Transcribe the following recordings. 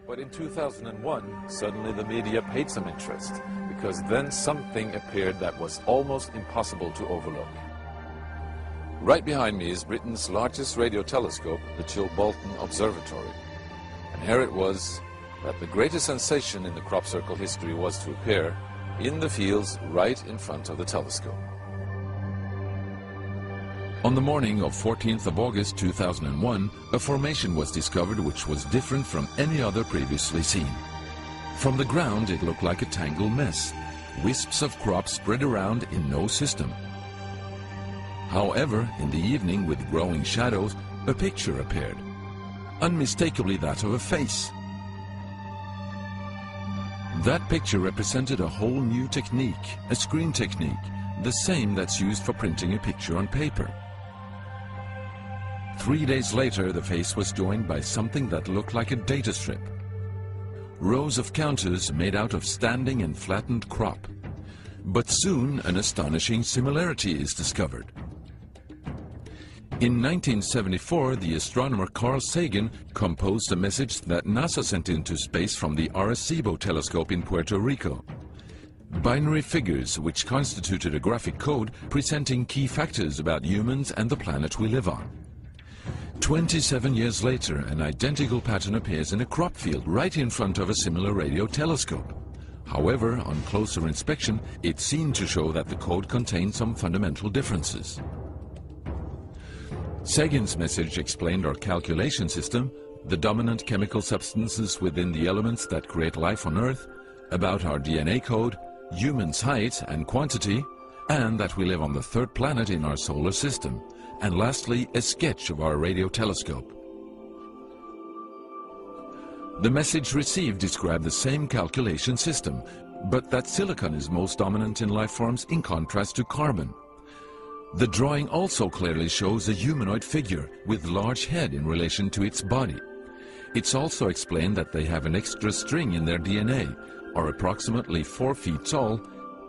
But in 2001, suddenly the media paid some interest, because then something appeared that was almost impossible to overlook. Right behind me is Britain's largest radio telescope, the Chilbolton Observatory. And here it was that the greatest sensation in the crop circle history was to appear in the fields right in front of the telescope. On the morning of 14th of August 2001, a formation was discovered which was different from any other previously seen. From the ground it looked like a tangled mess, wisps of crop spread around in no system. However, in the evening with growing shadows, a picture appeared, unmistakably that of a face. That picture represented a whole new technique, a screen technique, the same that's used for printing a picture on paper. 3 days later, the face was joined by something that looked like a data strip. Rows of counters made out of standing and flattened crop. But soon an astonishing similarity is discovered. In 1974, the astronomer Carl Sagan composed a message that NASA sent into space from the Arecibo telescope in Puerto Rico. Binary figures which constituted a graphic code presenting key factors about humans and the planet we live on. 27 years later, an identical pattern appears in a crop field right in front of a similar radio telescope. However, on closer inspection, it seemed to show that the code contained some fundamental differences. Sagan's message explained our calculation system, the dominant chemical substances within the elements that create life on Earth, about our DNA code, humans' height and quantity, and that we live on the third planet in our solar system, and lastly, a sketch of our radio telescope. The message received described the same calculation system, but that silicon is most dominant in life forms in contrast to carbon. The drawing also clearly shows a humanoid figure with large head in relation to its body. It's also explained that they have an extra string in their DNA, are approximately 4 feet tall,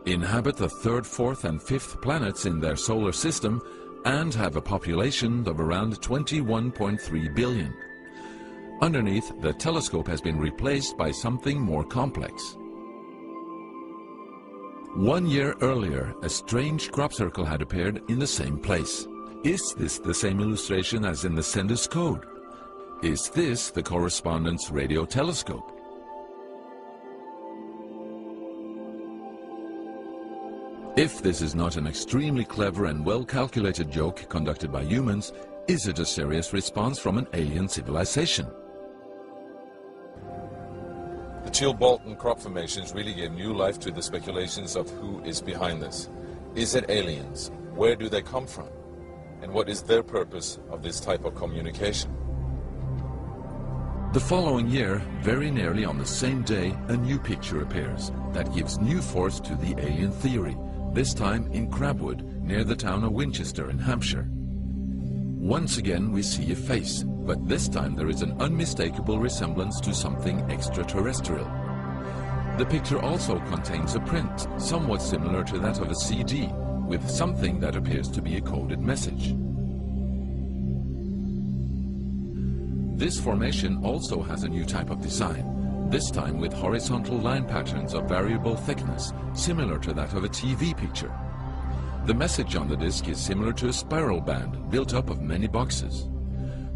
inhabit the third, fourth and fifth planets in their solar system, and have a population of around 21.3 billion. Underneath, the telescope has been replaced by something more complex. 1 year earlier, a strange crop circle had appeared in the same place. Is this the same illustration as in the sender's code? Is this the correspondence radio telescope? If this is not an extremely clever and well-calculated joke conducted by humans, is it a serious response from an alien civilization? The Chilbolton crop formations really gave new life to the speculations of who is behind this. Is it aliens? Where do they come from? And what is their purpose of this type of communication? The following year, very nearly on the same day, a new picture appears that gives new force to the alien theory, this time in Crabwood, near the town of Winchester in Hampshire. Once again we see a face, but this time there is an unmistakable resemblance to something extraterrestrial. The picture also contains a print, somewhat similar to that of a CD, with something that appears to be a coded message. This formation also has a new type of design, this time with horizontal line patterns of variable thickness, similar to that of a TV picture. The message on the disc is similar to a spiral band built up of many boxes.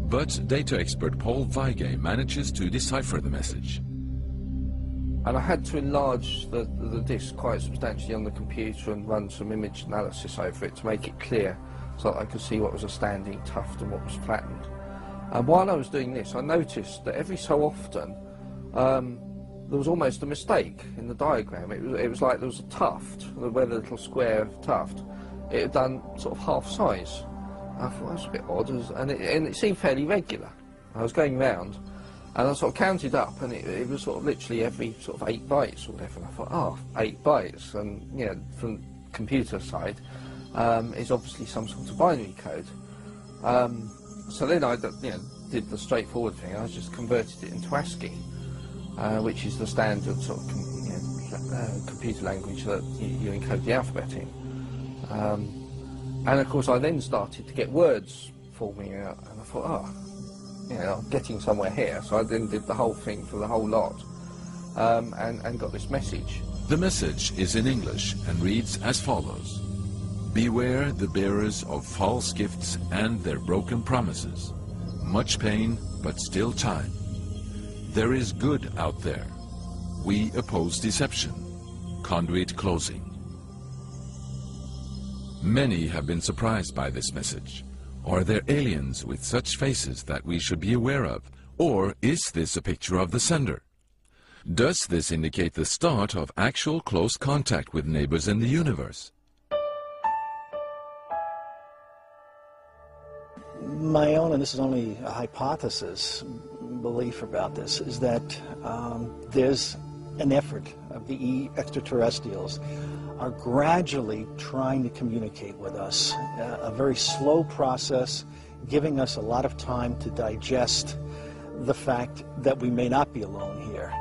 But data expert Paul Weige manages to decipher the message. And I had to enlarge the disc quite substantially on the computer and run some image analysis over it to make it clear so that I could see what was a standing tuft and what was flattened. And while I was doing this, I noticed that every so often there was almost a mistake in the diagram. It was like there was a tuft, where the little square tuft, it had done sort of half size. I thought that was a bit odd, and it seemed fairly regular. I was going round, and I sort of counted up, and it was sort of literally every sort of 8 bytes or whatever. And I thought, oh, 8 bytes, and you know, from the computer side, is obviously some sort of binary code. So then I did the straightforward thing. I just converted it into ASCII, which is the standard sort of computer language that you encode the alphabet in. And of course I then started to get words forming out, and I thought, oh, you know, getting somewhere here. So I then did the whole thing for the whole lot, and got this message. The message is in English and reads as follows. Beware the bearers of false gifts and their broken promises. Much pain, but still time. There is good out there. We oppose deception. Conduit closing. Many have been surprised by this message. Are there aliens with such faces that we should be aware of? Or is this a picture of the sender? Does this indicate the start of actual close contact with neighbors in the universe? My own, and this is only a hypothesis, belief about this, is that there's an effort of the extraterrestrials are gradually trying to communicate with us. A very slow process, giving us a lot of time to digest the fact that we may not be alone here.